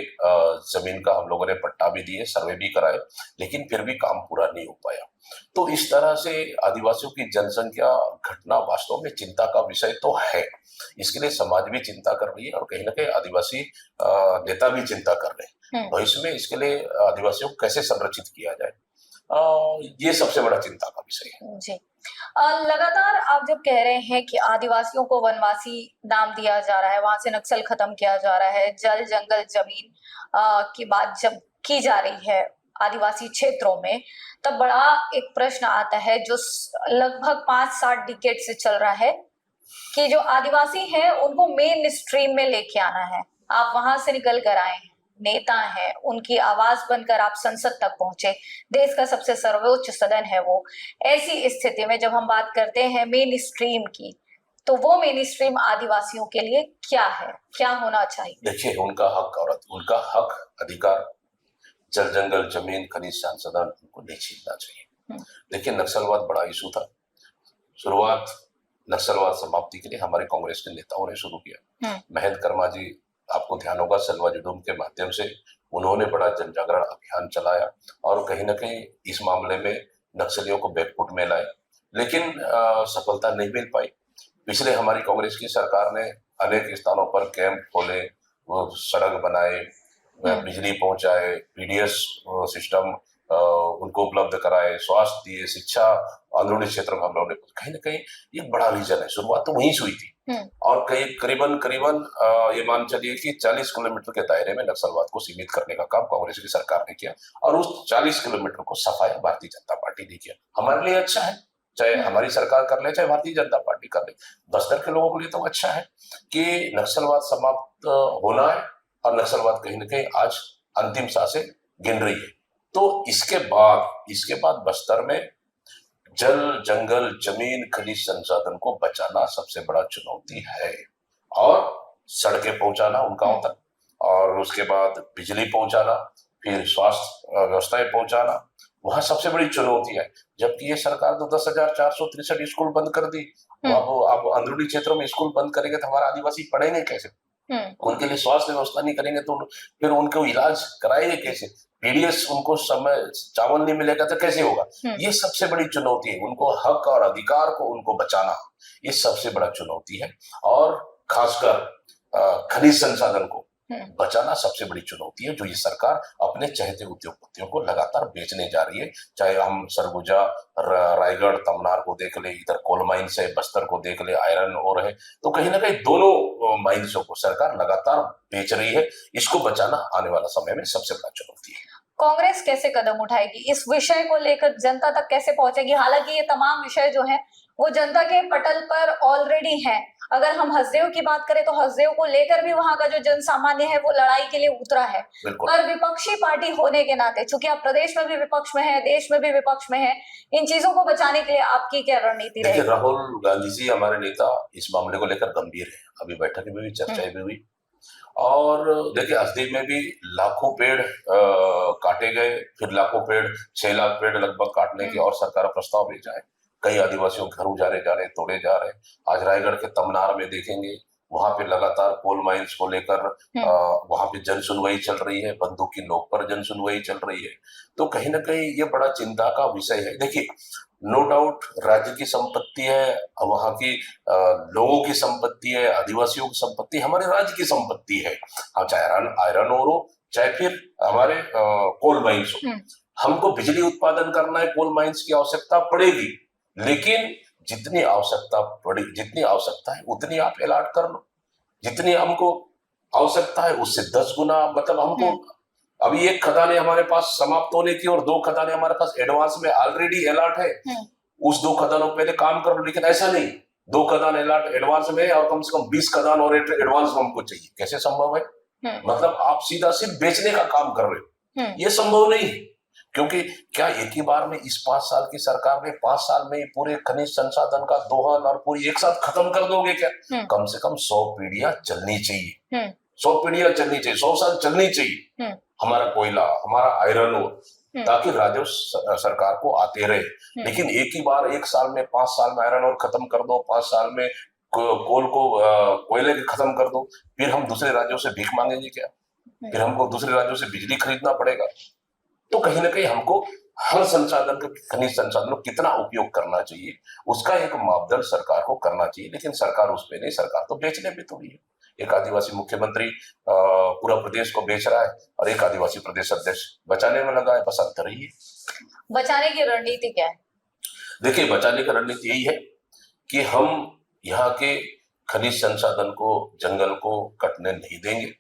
जमीन का हम लोगों ने पट्टा भी दिए, सर्वे भी कराए, लेकिन फिर भी काम पूरा नहीं हो पाया। तो इस तरह से आदिवासियों की जनसंख्या घटना वास्तव में चिंता का विषय तो है। इसके लिए समाज भी चिंता कर रही है और कहीं ना कहीं आदिवासी नेता भी चिंता कर रहे हैं। भविष्य में इसके लिए आदिवासियों को कैसे संरक्षित किया जाए, ये सबसे बड़ा चिंता का विषय है। जी, लगातार आप जब कह रहे हैं कि आदिवासियों को वनवासी नाम दिया जा रहा है, वहां से नक्सल खत्म किया जा रहा है, जल जंगल जमीन की बात जब की जा रही है आदिवासी क्षेत्रों में, तब बड़ा एक प्रश्न आता है जो लगभग 5-7 डिकेड से चल रहा है कि जो आदिवासी हैं उनको मेन स्ट्रीम में लेके आना है। आप वहां से निकल कर आए हैं, नेता हैं, उनकी आवाज बनकर आप संसद तक पहुंचे, देश का सबसे सर्वोच्च सदन है वो। ऐसी स्थिति में जब हम बात करते हैं मेन स्ट्रीम की, तो वो मेन स्ट्रीम आदिवासियों के लिए क्या है, क्या होना चाहिए? देखिए, उनका हक और उनका हक अधिकार, जल जंगल जमीन खनिज संसाधन, उनको नहीं छीनना चाहिए। देखिए, नक्सलवाद बड़ा इशू था। शुरुआत नक्सलवाद समाप्ति के लिए हमारे कांग्रेस के नेताओं ने शुरू किया। महेंद्र कर्मा जी, आपको ध्यान होगा, सलवा जुडूम के माध्यम से उन्होंने बड़ा जन जागरण अभियान चलाया और कहीं ना कहीं इस मामले में नक्सलियों को बैकफुट में लाए, लेकिन सफलता नहीं मिल पाई। पिछले हमारी कांग्रेस की सरकार ने अनेक स्थानों पर कैंप खोले, वो सड़क बनाए, बिजली पहुंचाए, पीडीएस सिस्टम उनको उपलब्ध कराए, स्वास्थ्य दिए, शिक्षा अंदरूनी क्षेत्र में हम लोगों ने, कहीं ना कहीं ये बड़ा रीजन है। शुरुआत तो वहीं से हुई थी और करीबन ये मान चलिए कि 40 किलोमीटर के दायरे में नक्सलवाद को सीमित करने का काम कांग्रेस की सरकार ने किया और उस 40 किलोमीटर को सफाया भारतीय जनता पार्टी ने किया। हमारे लिए अच्छा है, चाहे हमारी सरकार कर ले चाहे भारतीय जनता पार्टी कर ले। बस्तर के लोगों के लिए तो अच्छा है कि नक्सलवाद समाप्त होना है और नक्सलवाद कहीं ना कहीं आज अंतिम सांसें गिन रही है। तो इसके बाद बस्तर में जल जंगल जमीन खनिज संसाधन को बचाना सबसे बड़ा चुनौती है और सड़कें पहुंचाना उन गांव तक, और उसके बाद बिजली पहुंचाना, फिर स्वास्थ्य व्यवस्थाएं पहुंचाना, वहां सबसे बड़ी चुनौती है। जबकि ये सरकार तो 10,463 स्कूल बंद कर दी। अब अंदरूनी क्षेत्रों में स्कूल बंद करेंगे तो हमारे आदिवासी पढ़ेंगे कैसे? उनके लिए स्वास्थ्य व्यवस्था नहीं करेंगे तो फिर उनको इलाज कराएंगे कैसे? पीडीएस उनको समय चावल नहीं मिलेगा तो कैसे होगा? ये सबसे बड़ी चुनौती है। उनको हक और अधिकार को उनको बचाना, ये सबसे बड़ा चुनौती है। और खासकर खनिज संसाधन को बचाना सबसे बड़ी चुनौती है, जो ये सरकार अपने चहेते उद्योगपतियों को लगातार बेचने जा रही है। चाहे हम सरगुजा, रायगढ़, तमनार को देख ले, इधर कोल माइंस है, बस्तर को देख ले, आयरन ओर है, तो कहीं ना कहीं दोनों माइंसों को सरकार लगातार बेच रही है। इसको बचाना आने वाला समय में सबसे बड़ा चुनौती है। कांग्रेस कैसे कदम उठाएगी इस विषय को लेकर, जनता तक कैसे पहुंचेगी? हालांकि ये तमाम विषय जो हैं वो जनता के पटल पर ऑलरेडी हैं। अगर हम हसदेव की बात करें तो हसदेव को लेकर भी वहां का जो जन सामान्य है वो लड़ाई के लिए उतरा है। पर विपक्षी पार्टी होने के नाते, चूंकि आप प्रदेश में भी विपक्ष में है, देश में भी विपक्ष में है, इन चीजों को बचाने के लिए आपकी क्या रणनीति रहेगी? देखिए, राहुल गांधी जी हमारे नेता इस मामले को लेकर गंभीर है। अभी बैठक में भी चर्चाएं भी हुई, और देखिए हसदेव में भी लाखों पेड़ काटे गए, फिर लाखों पेड़, 6 लाख पेड़ लगभग काटने की और सरकार प्रस्ताव भेजा है। कई आदिवासियों के घर उजारे जा रहे, तोड़े जा रहे। आज रायगढ़ के तमनार में देखेंगे, वहां पे लगातार कोल माइंस को लेकर वहां पे जन सुनवाई चल रही है, बंदूक की नोक पर जन सुनवाई चल रही है। तो कहीं ना कहीं ये बड़ा चिंता का विषय है। देखिए, नो डाउट राज्य की संपत्ति है, वहां की लोगों की संपत्ति है, आदिवासियों की संपत्ति, हमारे राज्य की संपत्ति है। हाँ, चाहे आयरन ओर हो, चाहे फिर हमारे कोल माइंस हो। हमको बिजली उत्पादन करना है, कोल माइंस की आवश्यकता पड़ेगी, लेकिन जितनी आवश्यकता है उतनी आप अलॉट कर लो। जितनी हमको आवश्यकता है उससे 10 गुना, मतलब हमको अभी एक खदानें हमारे पास समाप्त होने की और 2 खदानें हमारे पास एडवांस में ऑलरेडी अलॉट है। उस 2 खदानों पे पहले काम कर लो। लेकिन ऐसा नहीं, 2 खदान अलॉट एडवांस में और कम से कम 20 खदान और एडवांस में हमको चाहिए। कैसे संभव है? मतलब आप सीधा सिर्फ बेचने का काम कर रहे हो, ये संभव नहीं है। क्योंकि क्या एक ही बार में इस 5 साल की सरकार में 5 साल में पूरे खनिज संसाधन का दोहन और पूरी एक साथ खत्म कर दोगे क्या? कम से कम 100 पीढ़ियां चलनी चाहिए, 100 पीढ़ियां चलनी चाहिए, 100 साल चलनी चाहिए। हमारा कोयला, हमारा आयरन ओर, ताकि राजस्व सरकार को आते रहे। लेकिन एक ही बार 1 साल में, 5 साल में आयरन ओर खत्म कर दो, 5 साल में कोयले खत्म कर दो, फिर हम दूसरे राज्यों से भीख मांगेंगे क्या? फिर हमको दूसरे राज्यों से बिजली खरीदना पड़ेगा। तो कहीं ना कहीं हमको हर संसाधन का, खनिज संसाधन कितना उपयोग करना चाहिए, उसका एक मापदंड सरकार को करना चाहिए। लेकिन सरकार उस पे नहीं, सरकार तो बेचने पे तुली है। एक आदिवासी मुख्यमंत्री पूरा प्रदेश को बेच रहा है और एक आदिवासी प्रदेश अध्यक्ष बचाने में लगा है। बस अंतर ही है। बचाने की रणनीति क्या है? देखिए, बचाने की रणनीति यही है कि हम यहाँ के खनिज संसाधन को, जंगल को कटने नहीं देंगे।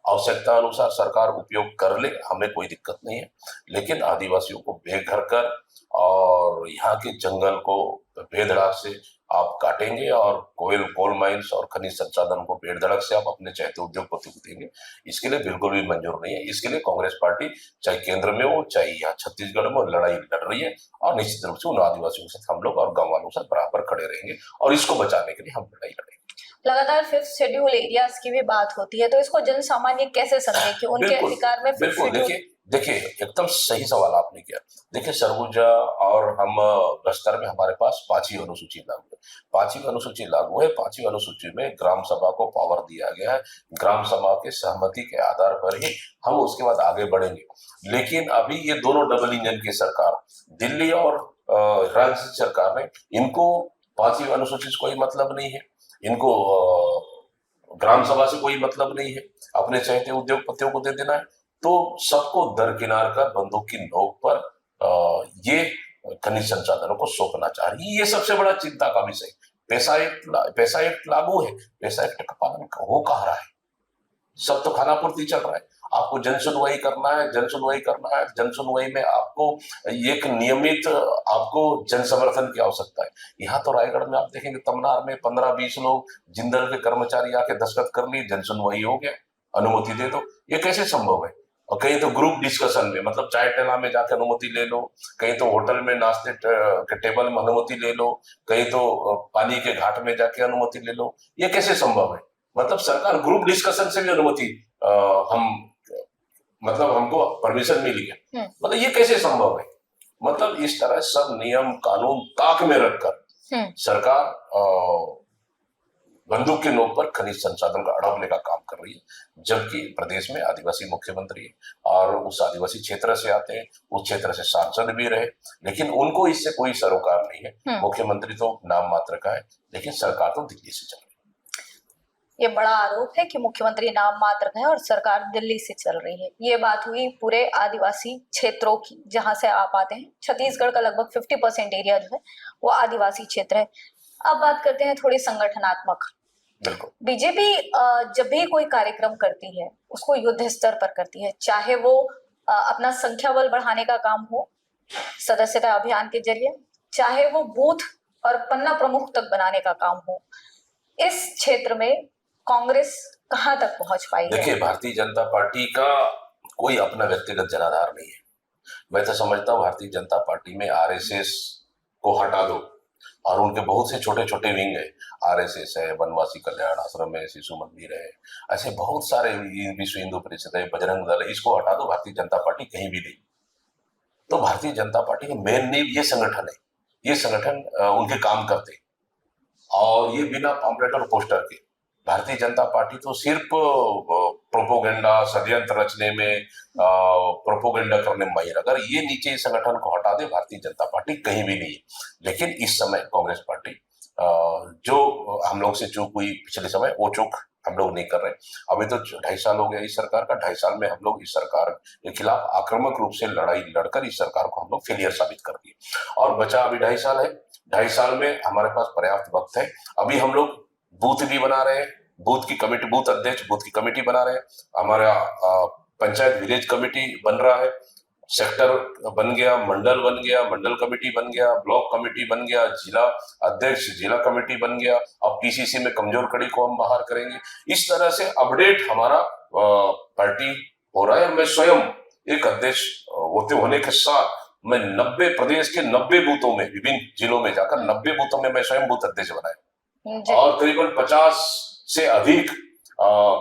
आवश्यकता अनुसार सरकार उपयोग कर ले, हमें कोई दिक्कत नहीं है। लेकिन आदिवासियों को बेघर कर और यहाँ के जंगल को बेधड़क से आप काटेंगे और कोल माइंस और खनिज संसाधन को बेधड़क से आप अपने चाहते उद्योगपति को देंगे, इसके लिए बिल्कुल भी मंजूर नहीं है। इसके लिए कांग्रेस पार्टी चाहे केंद्र में हो, चाहे यहाँ छत्तीसगढ़ में, लड़ाई लड़ रही है। और निश्चित रूप से उन आदिवासियों के साथ हम लोग और गाँव वालों के साथ बराबर खड़े रहेंगे और इसको बचाने के लिए हम लड़ाई लड़ेंगे। लगातार 5th शेड्यूल एरियाज की भी बात होती है, तो इसको जन सामान्य कैसे समझे कि उनके अधिकार में? बिल्कुल, देखिए एकदम सही सवाल आपने किया। देखिए, सरगुजा और हम बस्तर में हमारे पास 5वीं अनुसूची लागू है। 5वीं अनुसूची लागू है। 5वीं अनुसूची में ग्राम सभा को पावर दिया गया है। ग्राम सभा के सहमति के आधार पर ही हम उसके बाद आगे बढ़ेंगे। लेकिन अभी ये दोनों डबल इंजन की सरकार, दिल्ली और राज्य सरकार ने, इनको 5वीं अनुसूची से कोई मतलब नहीं है, इनको ग्राम सभा से कोई मतलब नहीं है, अपने चाहते उद्योगपतियों को दे देना है। तो सबको दरकिनार कर बंदूक की नोक पर ये खनिज संसाधनों को सौंपना चाह रही है। ये सबसे बड़ा चिंता का विषय। पैसा एक्ट लागू है, पैसा एक्ट का पालन हो कहाँ रहा है? सब तो खानापूर्ति चल रहा है। आपको जन सुनवाई करना है, जन सुनवाई में आपको एक नियमित आपको जन समर्थन की आवश्यकता है। यहाँ तो रायगढ़ में आप देखेंगे, तमनार में 15-20 लोग जिंदल के कर्मचारी आके दस्तखत कर लिए, जन सुनवाई हो गया, अनुमति दे दो। ये कैसे संभव है? और कहीं तो ग्रुप डिस्कशन में, मतलब चाय टेला में जाकर अनुमति ले लो, कहीं तो होटल में नाश्ते के टेबल में अनुमति ले लो, कहीं तो पानी के घाट में जाके अनुमति ले लो। ये कैसे संभव है? मतलब सरकार ग्रुप डिस्कशन से भी अनुमति हम मतलब हमको परमिशन मिली है। मतलब ये कैसे संभव है? मतलब इस तरह सब नियम कानून ताक में रखकर सरकार बंदूक के नोक पर खनिज संसाधन का हड़पने का काम कर रही है, जबकि प्रदेश में आदिवासी मुख्यमंत्री है और उस आदिवासी क्षेत्र से आते हैं, उस क्षेत्र से सांसद भी रहे, लेकिन उनको इससे कोई सरोकार नहीं है। मुख्यमंत्री तो नाम मात्र का है, लेकिन सरकार तो दिल्ली से चल रही है। ये बड़ा आरोप है कि मुख्यमंत्री नाम मात्र है और सरकार दिल्ली से चल रही है। ये बात हुई पूरे आदिवासी क्षेत्रों की, जहां से आप आते हैं। छत्तीसगढ़ का लगभग 50% एरिया जो है वो आदिवासी क्षेत्र है। अब बात करते हैं थोड़ी संगठनात्मक। बीजेपी जब भी कोई कार्यक्रम करती है उसको युद्ध स्तर पर करती है, चाहे वो अपना संख्या बल बढ़ाने का काम हो सदस्यता अभियान के जरिए, चाहे वो बूथ और पन्ना प्रमुख तक बनाने का काम हो। इस क्षेत्र में कांग्रेस कहां तक पहुंच पाई है? देखिए, भारतीय जनता पार्टी का कोई अपना व्यक्तिगत जनाधार नहीं है। मैं तो समझता हूँ भारतीय जनता पार्टी में आरएसएस को हटा दो और उनके बहुत से छोटे छोटे विंग है। आरएसएस है, वनवासी कल्याण आश्रम है, शिशु मंदिर है, ऐसे बहुत सारे, विश्व हिंदू परिषद है, बजरंग दल है, इसको हटा दो, भारतीय जनता पार्टी कहीं भी नहीं। तो भारतीय जनता पार्टी के मेन नींव ये संगठन है। ये संगठन उनके काम करते और ये बिना पॉम्पलेट और पोस्टर के। भारतीय जनता पार्टी तो सिर्फ प्रोपोगेंडा, षड्यंत्र रचने में, प्रोपोगेंडा करने में माहिर। अगर ये नीचे इस संगठन को हटा दे, भारतीय जनता पार्टी कहीं भी नहीं है। लेकिन इस समय कांग्रेस पार्टी जो हम लोग से चूक हुई पिछले समय, वो चूक हम लोग नहीं कर रहे। अभी तो 2.5 साल हो गया इस सरकार का। 2.5 साल में हम लोग इस सरकार के खिलाफ आक्रामक रूप से लड़ाई लड़कर इस सरकार को हम लोग फेलियर साबित कर दिए और बचा अभी 2.5 साल है। 2.5 साल में हमारे पास पर्याप्त वक्त है। अभी हम लोग बूथ भी बना रहे हैं, बूथ की कमेटी, बूथ अध्यक्ष, बूथ की कमेटी बना रहे हैं। हमारा पंचायत विलेज कमेटी बन रहा है, सेक्टर बन गया, मंडल बन गया, मंडल कमेटी बन गया, ब्लॉक कमेटी बन गया, जिला अध्यक्ष, जिला कमेटी बन गया। अब पीसीसी में कमजोर कड़ी को हम बाहर करेंगे। इस तरह से अपडेट हमारा पार्टी हो रहा है। मैं स्वयं एक अध्यक्ष होने के साथ मैं 90 प्रदेश के 90 बूथों में, विभिन्न जिलों में जाकर 90 बूथों में मैं स्वयं बूथ अध्यक्ष बनाया और करीबन 50 से अधिक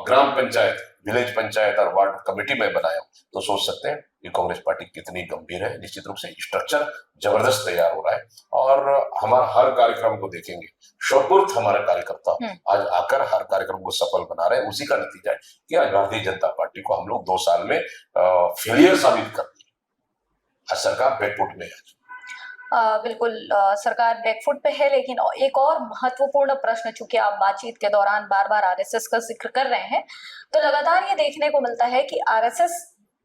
ग्राम पंचायत, विलेज पंचायत और वार्ड कमेटी में बनाया। तो सोच सकते हैं कि कांग्रेस पार्टी कितनी गंभीर है। निश्चित रूप से स्ट्रक्चर जबरदस्त तैयार हो रहा है और हमारा हर कार्यक्रम को देखेंगे। स्वपुर्त हमारा कार्यकर्ता आज आकर हर कार्यक्रम को सफल बना रहे हैं। उसी का नतीजा है कि आज भारतीय जनता पार्टी को हम लोग 2 साल में फेलियर साबित कर दिया। सरकार बैकफुट में है। बिल्कुल, सरकार बैकफुट पे है। लेकिन एक और महत्वपूर्ण प्रश्न, चूंकि आप बातचीत के दौरान बार बार आरएसएस का जिक्र कर रहे हैं, तो लगातार ये देखने को मिलता है कि आरएसएस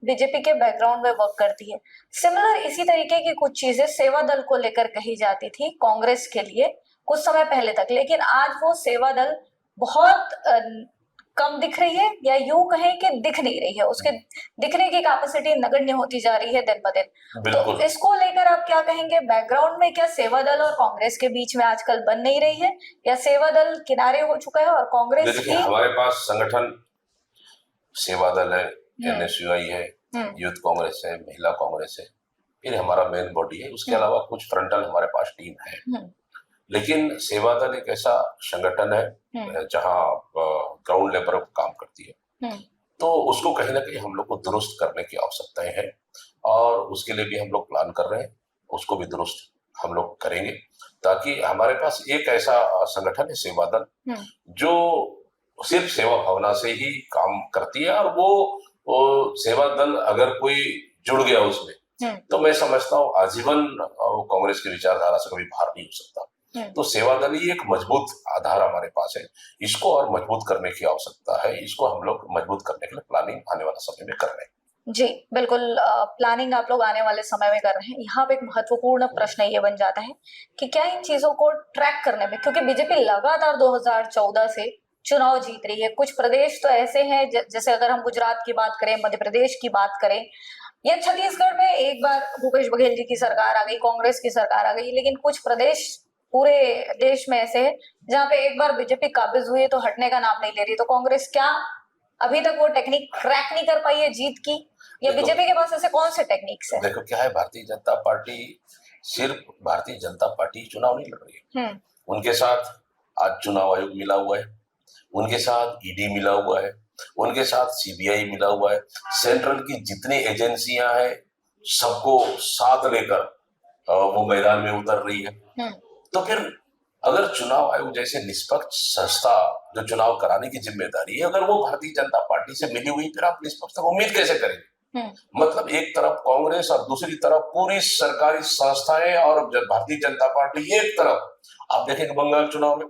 बीजेपी के बैकग्राउंड में वर्क करती है। सिमिलर इसी तरीके की कुछ चीजें सेवा दल को लेकर कही जाती थी कांग्रेस के लिए कुछ समय पहले तक, लेकिन आज वो सेवा दल बहुत कम दिख रही है, या यूं कहें कि दिख नहीं रही है। उसके दिखने की कैपेसिटी नगण्य होती जा रही है दिन ब दिन। तो इसको लेकर आप क्या कहेंगे? बैकग्राउंड में क्या सेवा दल और कांग्रेस के बीच में आजकल बन नहीं रही है, या सेवा दल किनारे हो चुका है और कांग्रेस की? हमारे पास संगठन सेवा दल है, एनएसयूआई है, यूथ कांग्रेस है, महिला कांग्रेस है, फिर हमारा मेन बॉडी है। उसके अलावा कुछ फ्रंटल हमारे पास टीम है। लेकिन सेवा दल एक ऐसा संगठन है जहां ग्राउंड लेवल पर काम करती है। तो उसको कहीं ना कहीं हम लोग को दुरुस्त करने की आवश्यकताएं हैं और उसके लिए भी हम लोग प्लान कर रहे हैं। उसको भी दुरुस्त हम लोग करेंगे ताकि हमारे पास एक ऐसा संगठन है सेवा दल जो सिर्फ सेवा भावना से ही काम करती है। और वो सेवा दल अगर कोई जुड़ गया उसमें, तो मैं समझता हूँ आजीवन कांग्रेस की विचारधारा से कभी बाहर नहीं हो सकता। तो सेवा दल ही एक मजबूत आधार हमारे पास है। इसको और मजबूत करने की आवश्यकता है। इसको हम लोग मजबूत करने के लिए प्लानिंग आने वाले समय में कर रहे हैं। जी बिल्कुल, प्लानिंग आप लोग आने वाले समय में कर रहे हैं। यहाँ पे एक महत्वपूर्ण प्रश्न ये बन जाता है कि क्या इन चीजों को ट्रैक करने में, क्योंकि बीजेपी लगातार 2014 से चुनाव जीत रही है। कुछ प्रदेश तो ऐसे हैं, जैसे अगर हम गुजरात की बात करें, मध्य प्रदेश की बात करें, या छत्तीसगढ़ में एक बार भूपेश बघेल जी की सरकार आ गई, कांग्रेस की सरकार आ गई, लेकिन कुछ प्रदेश पूरे देश में ऐसे है जहाँ पे एक बार बीजेपी काबिज हुई तो हटने का नाम नहीं ले रही। तो कांग्रेस क्या अभी तक वो टेक्निक क्रैक नहीं कर पाई है जीत की, या बीजेपी के पास ऐसे कौन से टेक्निक्स है? देखो क्या है, भारतीय जनता पार्टी सिर्फ भारतीय जनता पार्टी चुनाव नहीं लड़ रही है। उनके साथ आज चुनाव आयोग मिला हुआ है, उनके साथ ईडी मिला हुआ है, उनके साथ सीबीआई मिला हुआ है, सेंट्रल की जितनी एजेंसियां हैं सबको साथ लेकर वो मैदान में उतर रही है। तो फिर अगर चुनाव आयोग जैसे निष्पक्ष संस्था जो चुनाव कराने की जिम्मेदारी है, अगर वो भारतीय जनता पार्टी से मिली हुई, फिर आप निष्पक्षता को उम्मीद कैसे करेंगे? मतलब एक तरफ कांग्रेस और दूसरी तरफ पूरी सरकारी संस्थाएं और भारतीय जनता पार्टी एक तरफ। आप देखेंगे बंगाल चुनाव में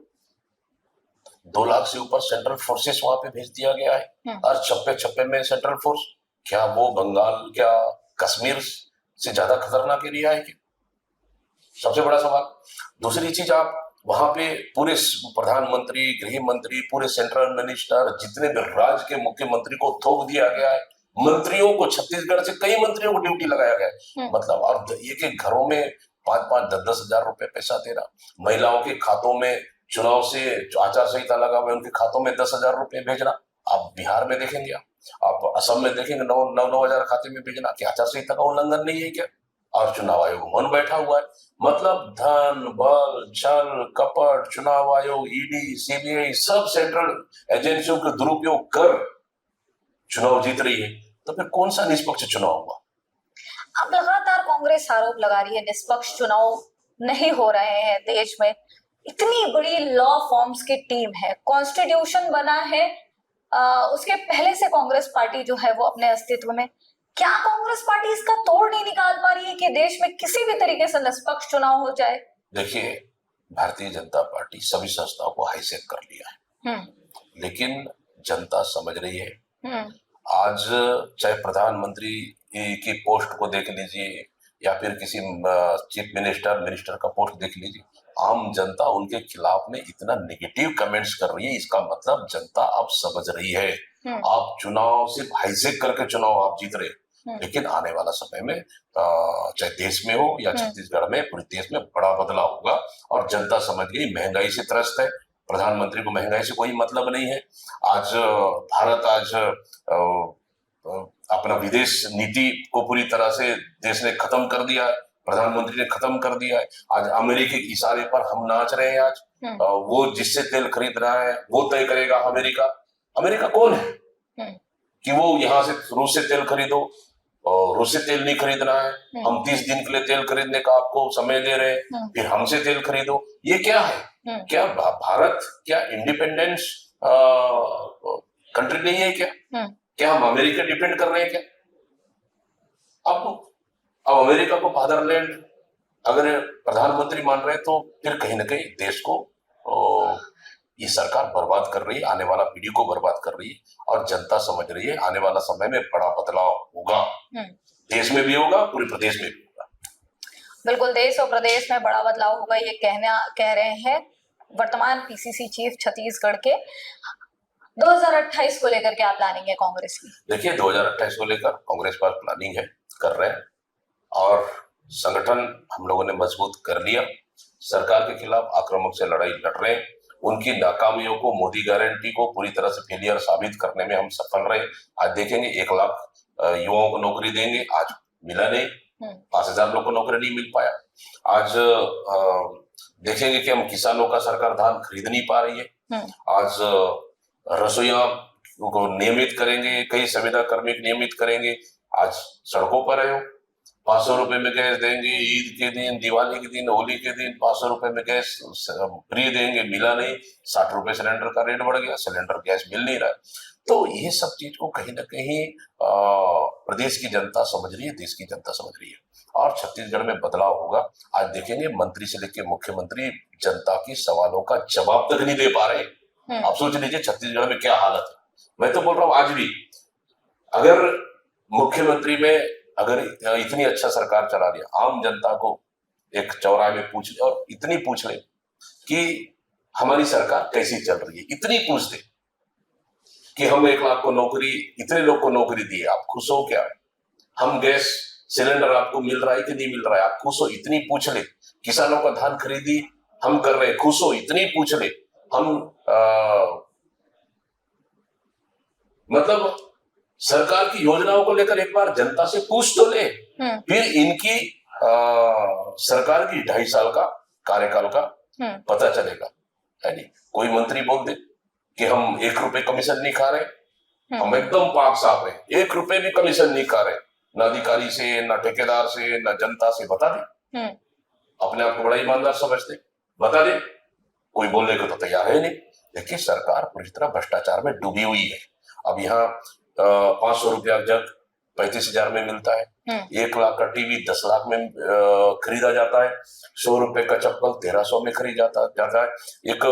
2 लाख से ऊपर सेंट्रल फोर्सेस वहां पे भेज दिया गया है और छप्पे छप्पे में सेंट्रल फोर्स। क्या वो बंगाल, क्या कश्मीर से ज्यादा खतरनाक एरिया है क्या? सबसे बड़ा सवाल। दूसरी चीज, आप वहां पे पूरे प्रधानमंत्री, गृह मंत्री, पूरे सेंट्रल मिनिस्टर, जितने भी राज्य के मुख्यमंत्री को थोप दिया गया है। मंत्रियों को, छत्तीसगढ़ से कई मंत्रियों को ड्यूटी लगाया गया है। मतलब, और एक एक घरों में 5-5, 10-10 हजार रुपए पैसा दे रहा। महिलाओं के खातों में चुनाव से आचार संहिता लगा हुआ है, उनके खातों में 10,000 रुपए भेजना। आप बिहार में देखेंगे, आप असम में देखेंगे 9 हजार खाते में भेजना। क्या आचार संहिता का उल्लंघन नहीं है क्या? और चुनाव आयोग मन बैठा हुआ है। मतलब धन, बल, छल, कपट, चुनाव आयोग, ईडी, सीबीआई सब सेंट्रल एजेंसियों के दुरुपयोग कर चुनाव जीत रही है। तो फिर कौन सा निष्पक्ष चुनाव हुआ? अब लगातार कांग्रेस आरोप लगा रही है निष्पक्ष चुनाव नहीं हो रहे हैं देश में। इतनी बड़ी लॉ फॉर्म्स की टीम है, कॉन्स्टिट्यूशन बना है, उसके पहले से कांग्रेस पार्टी जो है वो अपने अस्तित्व में। क्या कांग्रेस पार्टी इसका तोड़ नहीं निकाल पा रही है कि देश में किसी भी तरीके से निष्पक्ष चुनाव हो जाए? देखिए, भारतीय जनता पार्टी सभी संस्थाओं को हाईसेक कर लिया है, लेकिन जनता समझ रही है। आज चाहे प्रधानमंत्री की पोस्ट को देख लीजिए या फिर किसी चीफ मिनिस्टर का पोस्ट देख लीजिए, आम जनता उनके खिलाफ में इतना नेगेटिव कमेंट्स कर रही है। इसका मतलब जनता अब समझ रही है। आप चुनाव सिर्फ हाईसेक करके चुनाव आप जीत रहे, लेकिन आने वाला समय में चाहे देश में हो या छत्तीसगढ़ में, पूरे देश में बड़ा बदलाव होगा। और जनता समझ गई, महंगाई से त्रस्त है, प्रधानमंत्री को महंगाई से कोई मतलब नहीं है। आज भारत अपना विदेश नीति को पूरी तरह से देश ने खत्म कर दिया है, प्रधानमंत्री ने खत्म कर दिया है। आज अमेरिका के इशारे पर हम नाच रहे हैं। आज वो जिससे तेल खरीद रहा है वो तय करेगा। अमेरिका कौन है कि वो यहाँ से रूस से तेल खरीदो? और रूस से तेल नहीं खरीदना है, हम 30 दिन के लिए तेल खरीदने का आपको समय दे रहे हैं, फिर हमसे तेल खरीदो। ये क्या है? क्या भारत क्या इंडिपेंडेंस कंट्री नहीं है क्या? क्या हम अमेरिका डिपेंड कर रहे हैं क्या? अब अमेरिका को फादरलैंड अगर प्रधानमंत्री मान रहे हैं, तो फिर कहीं ना कहीं देश को ये सरकार बर्बाद कर रही है, आने वाला पीढ़ी को बर्बाद कर रही है। और जनता समझ रही है आने वाला समय में बड़ा बदलाव होगा, देश में भी होगा, पूरे प्रदेश में भी होगा। बिल्कुल, देश और प्रदेश में बड़ा बदलाव होगा, ये कह रहे हैं वर्तमान पीसीसी चीफ छत्तीसगढ़ के। 2028 को लेकर क्या प्लानिंग है कांग्रेस की? देखिए, 2028 को लेकर कांग्रेस पास प्लानिंग है, कर रहे हैं, और संगठन हम लोगों ने मजबूत कर लिया। सरकार के खिलाफ आक्रामक से लड़ाई लड़ रहे हैं। उनकी नाकामियों को, मोदी गारंटी को पूरी तरह से फेलियर साबित करने में हम सफल रहे। आज देखेंगे 1 लाख युवाओं को नौकरी देंगे, आज मिला नहीं। 5,000 लोग को नौकरी नहीं मिल पाया। आज देखेंगे कि हम किसानों का सरकार धान खरीद नहीं पा रही है। आज रसोइया को नियमित करेंगे, कई संविदा कर्मी नियमित करेंगे, आज सड़कों पर रहे हो। 500 रुपए में गैस देंगे, ईद के दिन, दिवाली के दिन, होली के दिन 500 रुपए में गैस फ्री देंगे, मिला नहीं। 60 रुपए सिलेंडर का रेट बढ़ गया, सिलेंडर गैस मिल नहीं रहा। तो ये सब चीज को कहीं ना कहीं प्रदेश की जनता समझ रही है, देश की जनता समझ रही है, और छत्तीसगढ़ में बदलाव होगा। आज देखेंगे मंत्री से लेकर मुख्यमंत्री जनता के सवालों का जवाब तक नहीं दे पा रहे। आप सोच लीजिए छत्तीसगढ़ में क्या हालत है। मैं तो बोल रहा हूँ, आज भी अगर मुख्यमंत्री में अगर इतनी अच्छा सरकार चला रही है, आम जनता को एक चौराहे में पूछ ले, और इतनी पूछ ले कि हमारी सरकार कैसी चल रही है, इतनी पूछ दे कि हम 1 लाख को नौकरी, इतने लोग को नौकरी दी है, आप खुश हो क्या? हम गैस सिलेंडर आपको मिल रहा है कि नहीं मिल रहा है, आप खुश हो? इतनी पूछ ले। किसानों का धान खरीदी हम कर रहे हैं, खुश हो? इतनी पूछ ले। हम मतलब सरकार की योजनाओं को लेकर एक बार जनता से पूछ तो ले, फिर इनकी सरकार की 2.5 साल का कार्यकाल का पता चलेगा, है नहीं? कोई मंत्री बोल दे कि हम 1 रुपए कमीशन नहीं खा रहे, हम एकदम पाक साफ है, 1 रुपए भी कमीशन नहीं खा रहे, ना अधिकारी से, ना ठेकेदार से, ना जनता से। बता दे, अपने आप को बड़ा ईमानदार समझते, बता दे, कोई बोलने को तो तैयार है नहीं। देखिए सरकार पूरी तरह भ्रष्टाचार में डूबी हुई है। अब यहाँ 500 रुपया जग 35,000 में मिलता है, 1 लाख का टीवी 10 लाख में खरीदा जाता है, 100 रुपए का चप्पल 1300 में खरीदा जाता है, एक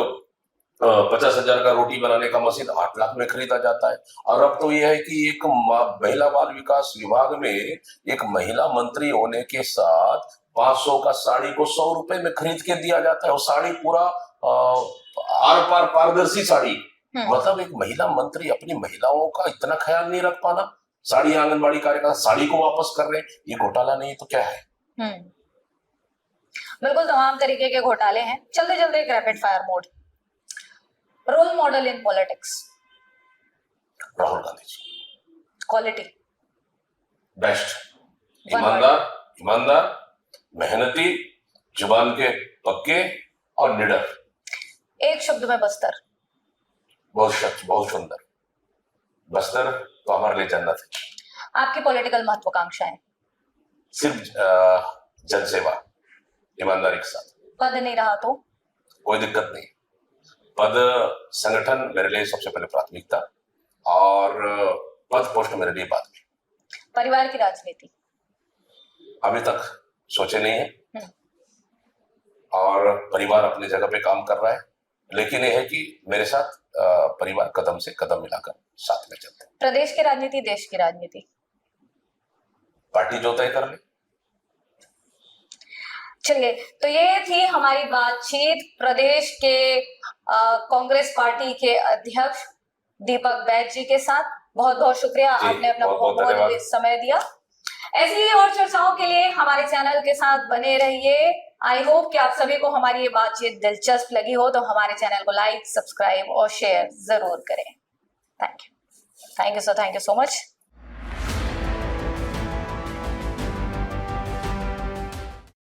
50,000 का रोटी बनाने का मशीन 8 लाख में खरीदा जाता है। और अब तो यह है कि एक महिला बाल विकास विभाग में एक महिला मंत्री होने के साथ 500 का साड़ी को 100 रुपए में खरीद के दिया जाता है। और साड़ी पूरा आर पार पारदर्शी साड़ी। मतलब एक महिला मंत्री अपनी महिलाओं का इतना ख्याल नहीं रख पाना, साड़ी आंगनबाड़ी कार्यकर्ता साड़ी को वापस कर रहे हैं, ये घोटाला नहीं तो क्या है? बिल्कुल तमाम तरीके के घोटाले हैं। चलते चलते एक rapid fire mode. Role model in politics? Rahul Gandhi ji. Quality? Best, ईमानदार, मेहनती, जुबान के पक्के और निडर। एक शब्द में बस्तर? बहुत सुंदर। बस्तर तो हमारे लिए जन्नत है। आपकी पॉलिटिकल महत्वाकांक्षाएं? सिर्फ जनसेवा, ईमानदारी के साथ। पद नहीं रहा तो? कोई दिक्कत नहीं, पद संगठन मेरे लिए सबसे पहले प्राथमिकता, और पद पोस्ट मेरे लिए बाद में। परिवार की राजनीति? अभी तक सोचे नहीं है, और परिवार अपनी जगह पे काम कर रहा है, लेकिन यह है कि मेरे साथ परिवार कदम से कदम मिलाकर साथ में चलते हैं। प्रदेश की राजनीति, देश की राजनीति? पार्टी जो तय कर ले। चलिए, तो ये थी हमारी बातचीत प्रदेश के कांग्रेस पार्टी के अध्यक्ष दीपक बैज जी के साथ। बहुत बहुत शुक्रिया, आपने अपना बहुत समय दिया। ऐसी ही और चर्चाओं के लिए हमारे चैनल के साथ बने रहिए। आई होप कि आप सभी को हमारी ये बातचीत दिलचस्प लगी हो, तो हमारे चैनल को लाइक, सब्सक्राइब और शेयर जरूर करें। Thank you so much.